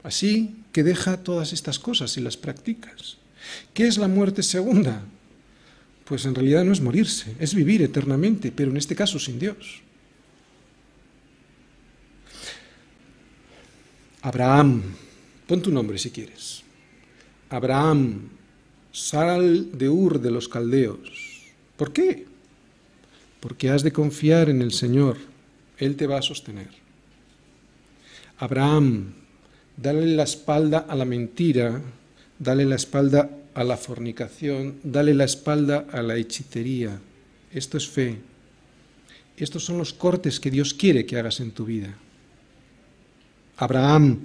Así que deja todas estas cosas y las practicas. ¿Qué es la muerte segunda? Pues en realidad no es morirse, es vivir eternamente, pero en este caso sin Dios. Abraham, pon tu nombre si quieres. Abraham, sal de Ur de los Caldeos. ¿Por qué? Porque has de confiar en el Señor, Él te va a sostener. Abraham, dale la espalda a la mentira, dale la espalda a la fornicación, dale la espalda a la hechicería. Esto es fe. Estos son los cortes que Dios quiere que hagas en tu vida. Abraham,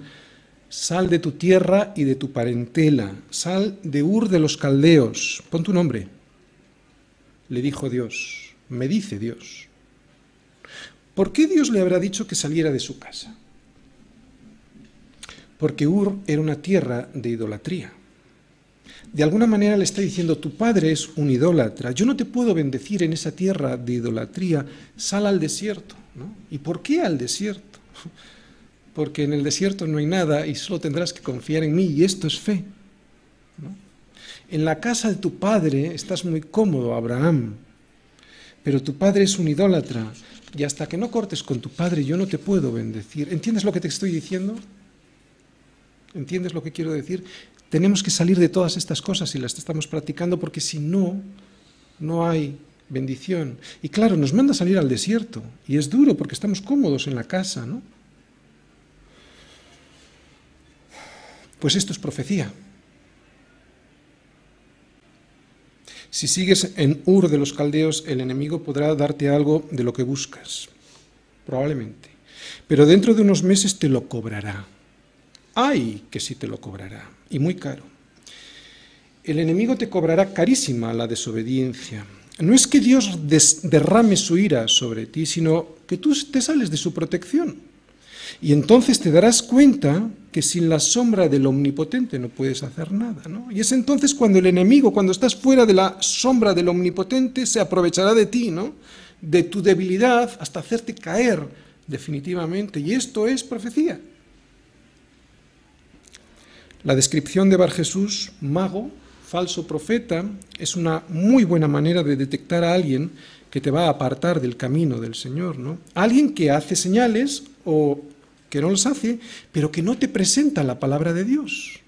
sal de tu tierra y de tu parentela, sal de Ur de los Caldeos, pon tu nombre. Le dijo Dios, me dice Dios. ¿Por qué Dios le habrá dicho que saliera de su casa? Porque Ur era una tierra de idolatría. De alguna manera le está diciendo, tu padre es un idólatra, yo no te puedo bendecir en esa tierra de idolatría, sal al desierto, ¿no? ¿Y por qué al desierto? Porque en el desierto no hay nada y solo tendrás que confiar en mí, y esto es fe, ¿no? En la casa de tu padre estás muy cómodo, Abraham, pero tu padre es un idólatra, y hasta que no cortes con tu padre yo no te puedo bendecir. ¿Entiendes lo que te estoy diciendo? ¿Entiendes lo que quiero decir? Tenemos que salir de todas estas cosas y las estamos practicando, porque si no, no hay bendición. Y claro, nos manda a salir al desierto, y es duro porque estamos cómodos en la casa, ¿no? Pues esto es profecía. Si sigues en Ur de los Caldeos, el enemigo podrá darte algo de lo que buscas, probablemente. Pero dentro de unos meses te lo cobrará. ¡Ay, que sí te lo cobrará! Y muy caro. El enemigo te cobrará carísima la desobediencia. No es que Dios derrame su ira sobre ti, sino que tú te sales de su protección. Y entonces te darás cuenta que sin la sombra del Omnipotente no puedes hacer nada, ¿no? Y es entonces cuando el enemigo, cuando estás fuera de la sombra del Omnipotente, se aprovechará de ti, ¿no? De tu debilidad hasta hacerte caer definitivamente. Y esto es profecía. La descripción de Barjesús, mago, falso profeta, es una muy buena manera de detectar a alguien que te va a apartar del camino del Señor, ¿no? Alguien que hace señales o que no los hace, pero que no te presenta la palabra de Dios.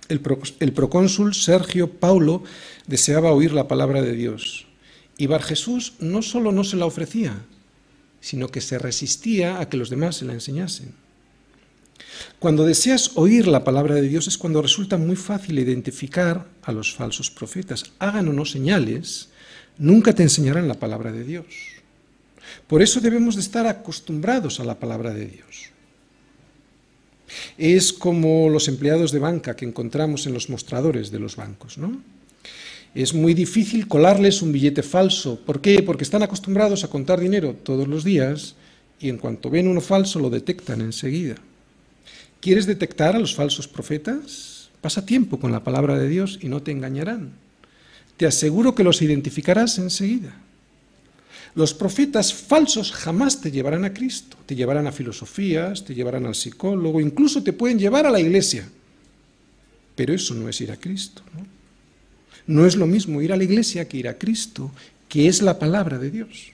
El procónsul Sergio Paulo deseaba oír la palabra de Dios, y Barjesús no solo no se la ofrecía, sino que se resistía a que los demás se la enseñasen. Cuando deseas oír la palabra de Dios es cuando resulta muy fácil identificar a los falsos profetas. Hagan o no señales, nunca te enseñarán la palabra de Dios. Por eso debemos de estar acostumbrados a la palabra de Dios. Es como los empleados de banca que encontramos en los mostradores de los bancos, ¿no? Es muy difícil colarles un billete falso. ¿Por qué? Porque están acostumbrados a contar dinero todos los días y en cuanto ven uno falso lo detectan enseguida. ¿Quieres detectar a los falsos profetas? Pasa tiempo con la palabra de Dios y no te engañarán. Te aseguro que los identificarás enseguida. Los profetas falsos jamás te llevarán a Cristo, te llevarán a filosofías, te llevarán al psicólogo, incluso te pueden llevar a la iglesia. Pero eso no es ir a Cristo, ¿no? No es lo mismo ir a la iglesia que ir a Cristo, que es la palabra de Dios.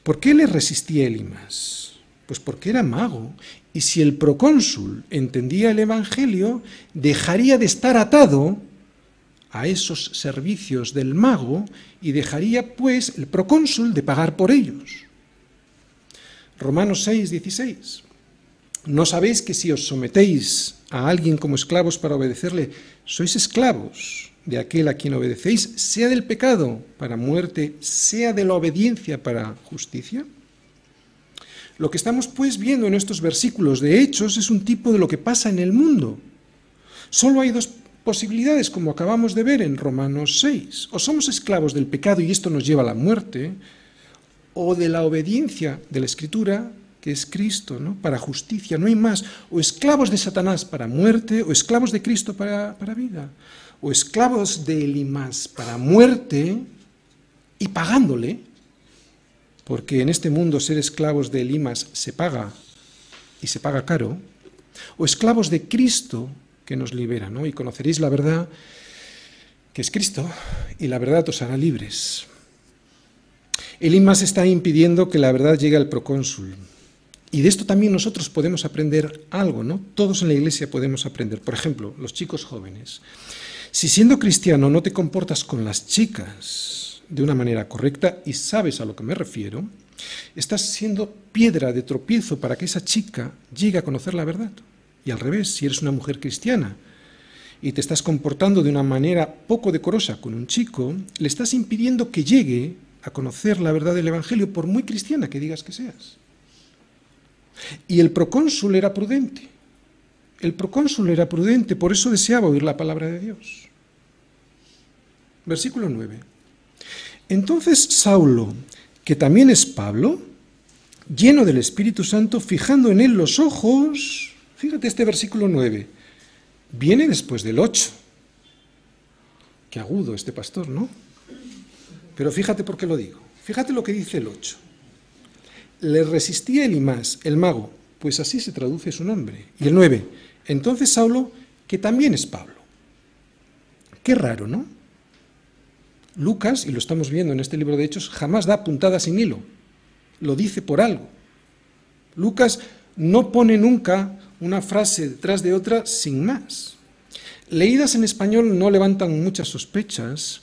¿Por qué le resistía Elimas? Pues porque era mago, y si el procónsul entendía el Evangelio, dejaría de estar atado a esos servicios del mago y dejaría, pues, el procónsul de pagar por ellos. Romanos 6, 16. ¿No sabéis que si os sometéis a alguien como esclavos para obedecerle, sois esclavos de aquel a quien obedecéis, sea del pecado para muerte, sea de la obediencia para justicia? Lo que estamos pues viendo en estos versículos de Hechos es un tipo de lo que pasa en el mundo. Solo hay dos posibilidades, como acabamos de ver en Romanos 6. O somos esclavos del pecado y esto nos lleva a la muerte, o de la obediencia de la Escritura, que es Cristo, ¿no? Para justicia, no hay más. O esclavos de Satanás para muerte, o esclavos de Cristo para vida. O esclavos de Elimas para muerte y pagándole, porque en este mundo ser esclavos de Elimas se paga, y se paga caro. O esclavos de Cristo que nos libera, ¿no? Y conoceréis la verdad, que es Cristo, y la verdad os hará libres. Elimas está impidiendo que la verdad llegue al procónsul. Y de esto también nosotros podemos aprender algo, ¿no? Todos en la iglesia podemos aprender. Por ejemplo, los chicos jóvenes. Si siendo cristiano no te comportas con las chicas de una manera correcta, y sabes a lo que me refiero, estás siendo piedra de tropiezo para que esa chica llegue a conocer la verdad. Y al revés, si eres una mujer cristiana y te estás comportando de una manera poco decorosa con un chico, le estás impidiendo que llegue a conocer la verdad del Evangelio, por muy cristiana que digas que seas. Y el procónsul era prudente. El procónsul era prudente, por eso deseaba oír la palabra de Dios. Versículo 9. Entonces Saulo, que también es Pablo, lleno del Espíritu Santo, fijando en él los ojos, fíjate este versículo 9, viene después del 8. Qué agudo este pastor, ¿no? Pero fíjate por qué lo digo. Fíjate lo que dice el 8. Le resistía Elimas, el mago, pues así se traduce su nombre. Y el 9, entonces Saulo, que también es Pablo. Qué raro, ¿no? Lucas, y lo estamos viendo en este libro de Hechos, jamás da puntada sin hilo. Lo dice por algo. Lucas no pone nunca una frase detrás de otra sin más. Leídas en español no levantan muchas sospechas,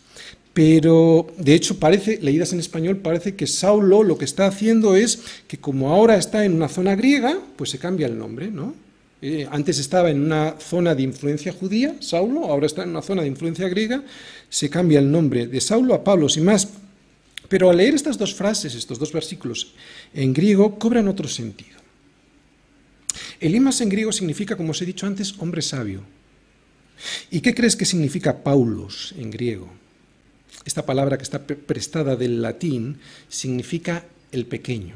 pero de hecho leídas en español, parece que Saulo lo que está haciendo es que como ahora está en una zona griega, pues se cambia el nombre, ¿no? Antes estaba en una zona de influencia judía, Saulo, ahora está en una zona de influencia griega, se cambia el nombre de Saulo a Pablo, sin más. Pero al leer estas dos frases, estos dos versículos en griego, cobran otro sentido. Elimas en griego significa, como os he dicho antes, hombre sabio. ¿Y qué crees que significa Paulos en griego? Esta palabra que está prestada del latín significa el pequeño.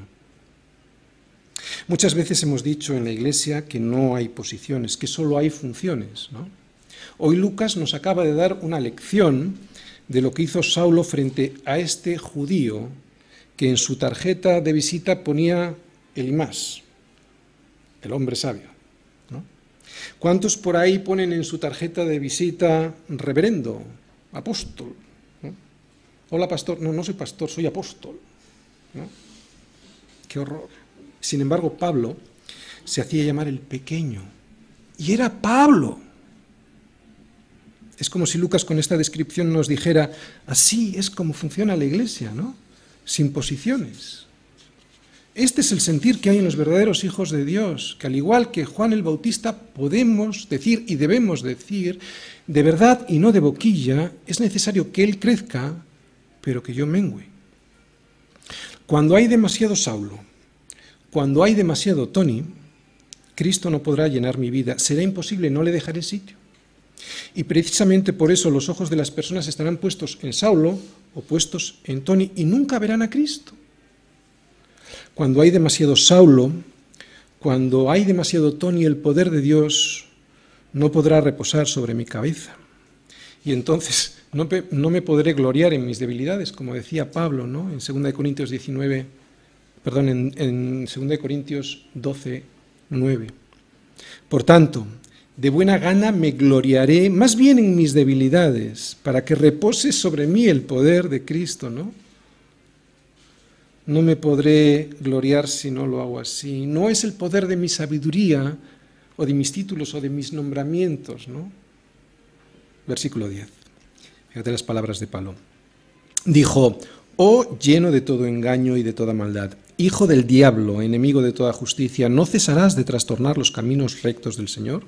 Muchas veces hemos dicho en la iglesia que no hay posiciones, que solo hay funciones, ¿no? Hoy Lucas nos acaba de dar una lección de lo que hizo Saulo frente a este judío que en su tarjeta de visita ponía Elimas, el hombre sabio, ¿no? ¿Cuántos por ahí ponen en su tarjeta de visita reverendo, apóstol? ¿No? Hola, pastor. No, no soy pastor, soy apóstol, ¿no? Qué horror. Sin embargo, Pablo se hacía llamar el pequeño, y era Pablo. Es como si Lucas con esta descripción nos dijera, así es como funciona la iglesia, ¿no? Sin posiciones. Este es el sentir que hay en los verdaderos hijos de Dios, que al igual que Juan el Bautista podemos decir y debemos decir, de verdad y no de boquilla, es necesario que Él crezca, pero que yo mengüe. Cuando hay demasiado Saulo, cuando hay demasiado Tony, Cristo no podrá llenar mi vida, será imposible, no le dejaré sitio. Y precisamente por eso los ojos de las personas estarán puestos en Saulo o puestos en Tony y nunca verán a Cristo. Cuando hay demasiado Saulo, cuando hay demasiado Tony, el poder de Dios no podrá reposar sobre mi cabeza. Y entonces no me podré gloriar en mis debilidades, como decía Pablo, ¿no? En 2 Corintios 2 Corintios 12, 9. Por tanto, de buena gana me gloriaré más bien en mis debilidades, para que repose sobre mí el poder de Cristo, ¿no? No me podré gloriar si no lo hago así. No es el poder de mi sabiduría, o de mis títulos, o de mis nombramientos, ¿no? Versículo 10. Fíjate las palabras de Pablo. Dijo: oh lleno de todo engaño y de toda maldad, hijo del diablo, enemigo de toda justicia, ¿no cesarás de trastornar los caminos rectos del Señor?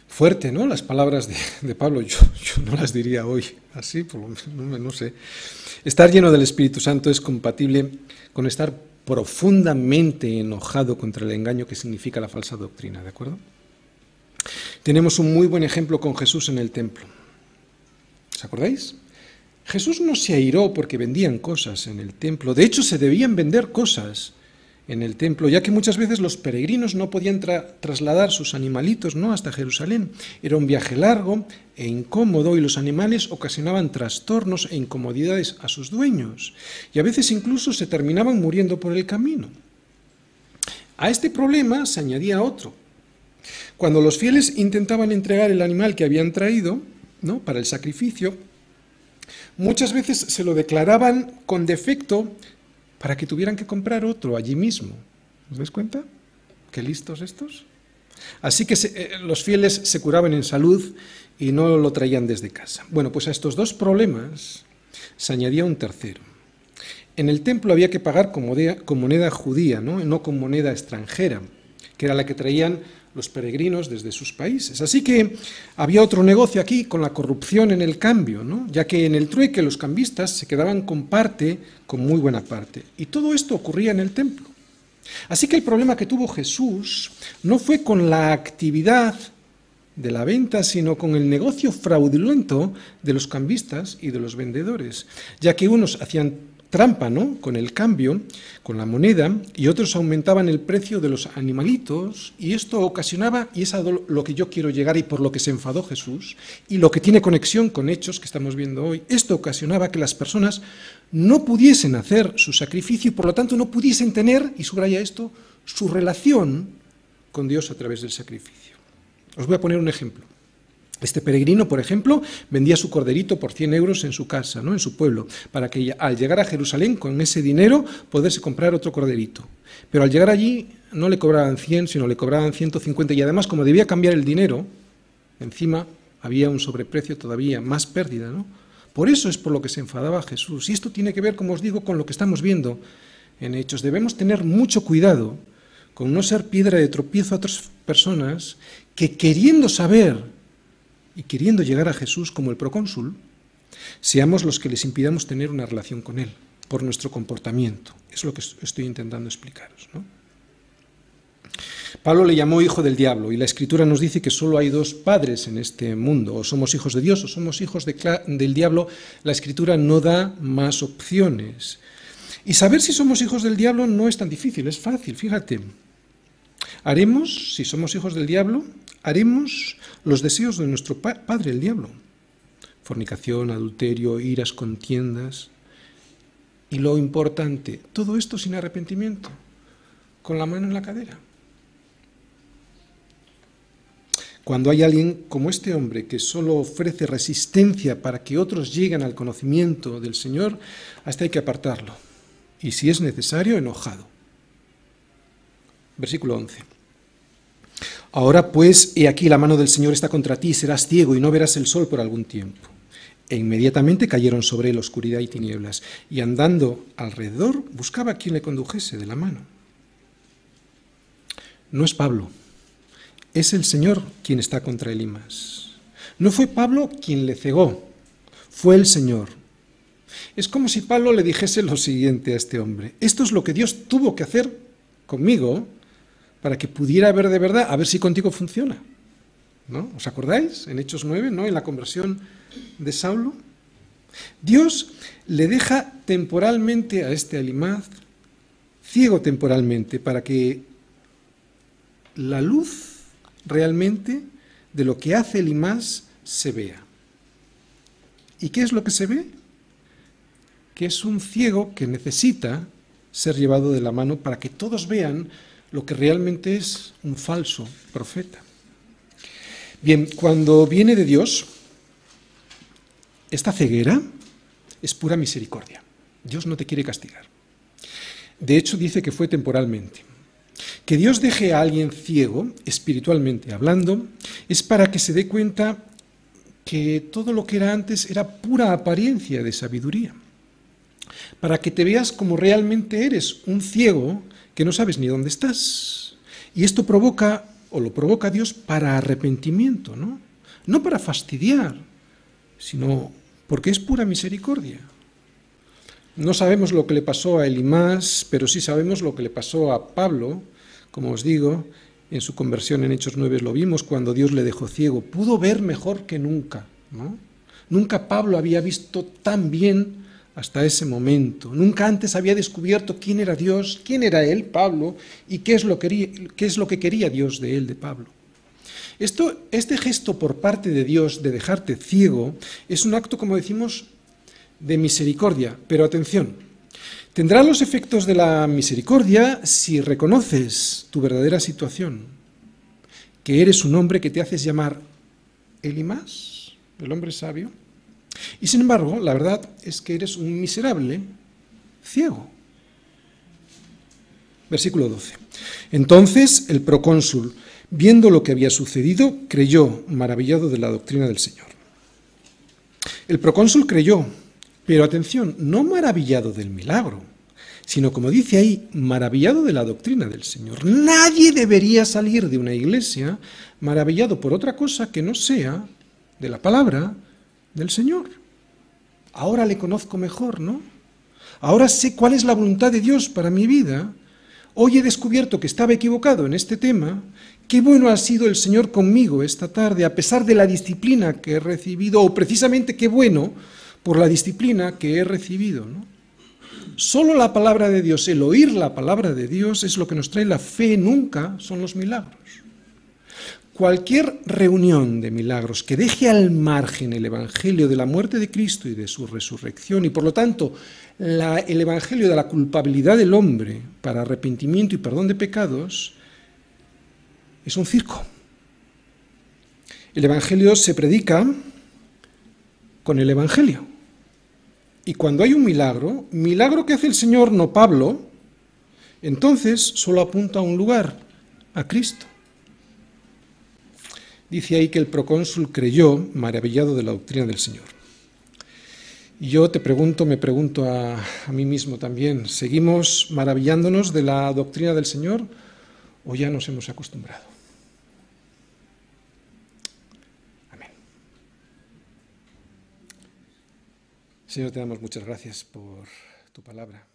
Fuerte, ¿no? Las palabras de Pablo, yo no las diría hoy así, por lo menos, no sé. Estar lleno del Espíritu Santo es compatible con estar profundamente enojado contra el engaño que significa la falsa doctrina, ¿de acuerdo? Tenemos un muy buen ejemplo con Jesús en el templo. ¿Os acordáis? Jesús no se airó porque vendían cosas en el templo. De hecho, se debían vender cosas en el templo, ya que muchas veces los peregrinos no podían trasladar sus animalitos, ¿no?, hasta Jerusalén. Era un viaje largo e incómodo y los animales ocasionaban trastornos e incomodidades a sus dueños. Y a veces incluso se terminaban muriendo por el camino. A este problema se añadía otro. Cuando los fieles intentaban entregar el animal que habían traído, ¿no?, para el sacrificio, muchas veces se lo declaraban con defecto para que tuvieran que comprar otro allí mismo. ¿Os dais cuenta? ¿Qué listos estos? Así que los fieles se curaban en salud y no lo traían desde casa. Bueno, pues a estos dos problemas se añadía un tercero. En el templo había que pagar con moneda judía, no con moneda extranjera, que era la que traían los peregrinos desde sus países. Así que había otro negocio aquí con la corrupción en el cambio, ¿no?, ya que en el trueque los cambistas se quedaban con muy buena parte. Y todo esto ocurría en el templo. Así que el problema que tuvo Jesús no fue con la actividad de la venta, sino con el negocio fraudulento de los cambistas y de los vendedores, ya que unos hacían trampa, ¿no?, con el cambio, con la moneda, y otros aumentaban el precio de los animalitos, y esto ocasionaba, y es a lo que yo quiero llegar y por lo que se enfadó Jesús, y lo que tiene conexión con hechos que estamos viendo hoy, esto ocasionaba que las personas no pudiesen hacer su sacrificio y por lo tanto no pudiesen tener, y subraya esto, su relación con Dios a través del sacrificio. Os voy a poner un ejemplo. Este peregrino, por ejemplo, vendía su corderito por 100 euros en su casa, ¿no?, en su pueblo, para que al llegar a Jerusalén, con ese dinero, poderse comprar otro corderito. Pero al llegar allí no le cobraban 100, sino le cobraban 150, y además, como debía cambiar el dinero, encima había un sobreprecio todavía, más pérdida, ¿no? Por eso es por lo que se enfadaba Jesús. Y esto tiene que ver, como os digo, con lo que estamos viendo en Hechos. Debemos tener mucho cuidado con no ser piedra de tropiezo a otras personas que, queriendo saber y queriendo llegar a Jesús como el procónsul, seamos los que les impidamos tener una relación con Él, por nuestro comportamiento. Es lo que estoy intentando explicaros, ¿no? Pablo le llamó hijo del diablo, y la Escritura nos dice que solo hay dos padres en este mundo: o somos hijos de Dios o somos hijos del diablo. La Escritura no da más opciones. Y saber si somos hijos del diablo no es tan difícil, es fácil, fíjate. Si somos hijos del diablo, haremos los deseos de nuestro padre, el diablo. Fornicación, adulterio, iras, contiendas. Y lo importante, todo esto sin arrepentimiento, con la mano en la cadera. Cuando hay alguien como este hombre que solo ofrece resistencia para que otros lleguen al conocimiento del Señor, hasta hay que apartarlo. Y si es necesario, enojado. Versículo 11. Ahora pues, he aquí la mano del Señor está contra ti, serás ciego y no verás el sol por algún tiempo. E inmediatamente cayeron sobre él oscuridad y tinieblas, y andando alrededor buscaba a quien le condujese de la mano. No es Pablo, es el Señor quien está contra Elimas. No fue Pablo quien le cegó, fue el Señor. Es como si Pablo le dijese lo siguiente a este hombre: esto es lo que Dios tuvo que hacer conmigo para que pudiera ver de verdad, a ver si contigo funciona, ¿no? ¿Os acordáis? En Hechos 9, ¿no? En la conversión de Saulo. Dios le deja temporalmente a este Alimaz ciego temporalmente para que la luz realmente de lo que hace Elimás se vea. ¿Y qué es lo que se ve? Que es un ciego que necesita ser llevado de la mano para que todos vean lo que realmente es un falso profeta. Bien, cuando viene de Dios, esta ceguera es pura misericordia. Dios no te quiere castigar. De hecho, dice que fue temporalmente. Que Dios deje a alguien ciego, espiritualmente hablando, es para que se dé cuenta que todo lo que era antes era pura apariencia de sabiduría. Para que te veas como realmente eres, un ciego que no sabes ni dónde estás. Y esto provoca, o lo provoca Dios, para arrepentimiento, ¿no? No para fastidiar, sino porque es pura misericordia. No sabemos lo que le pasó a Elimás, pero sí sabemos lo que le pasó a Pablo. Como os digo, en su conversión en Hechos 9 lo vimos cuando Dios le dejó ciego. Pudo ver mejor que nunca, ¿no? Nunca Pablo había visto tan bien hasta ese momento. Nunca antes había descubierto quién era Dios, quién era él, Pablo, y qué es lo que quería Dios de él, de Pablo. Este gesto por parte de Dios de dejarte ciego es un acto, como decimos, de misericordia. Pero atención, tendrá los efectos de la misericordia si reconoces tu verdadera situación, que eres un hombre que te haces llamar Elimás, el hombre sabio, y sin embargo, la verdad es que eres un miserable ciego. Versículo 12. Entonces el procónsul, viendo lo que había sucedido, creyó, maravillado de la doctrina del Señor. El procónsul creyó, pero atención, no maravillado del milagro, sino, como dice ahí, maravillado de la doctrina del Señor. Nadie debería salir de una iglesia maravillado por otra cosa que no sea de la palabra del Señor. Ahora le conozco mejor, ¿no? Ahora sé cuál es la voluntad de Dios para mi vida. Hoy he descubierto que estaba equivocado en este tema. Qué bueno ha sido el Señor conmigo esta tarde, a pesar de la disciplina que he recibido, o precisamente qué bueno por la disciplina que he recibido, ¿no? Solo la palabra de Dios, el oír la palabra de Dios es lo que nos trae la fe, nunca son los milagros. Cualquier reunión de milagros que deje al margen el Evangelio de la muerte de Cristo y de su resurrección, y por lo tanto el Evangelio de la culpabilidad del hombre para arrepentimiento y perdón de pecados, es un circo. El Evangelio se predica con el Evangelio. Y cuando hay un milagro que hace el Señor, no Pablo, entonces solo apunta a un lugar, a Cristo. Dice ahí que el procónsul creyó, maravillado de la doctrina del Señor. Y yo me pregunto a mí mismo también, ¿seguimos maravillándonos de la doctrina del Señor o ya nos hemos acostumbrado? Amén. Señor, te damos muchas gracias por tu palabra.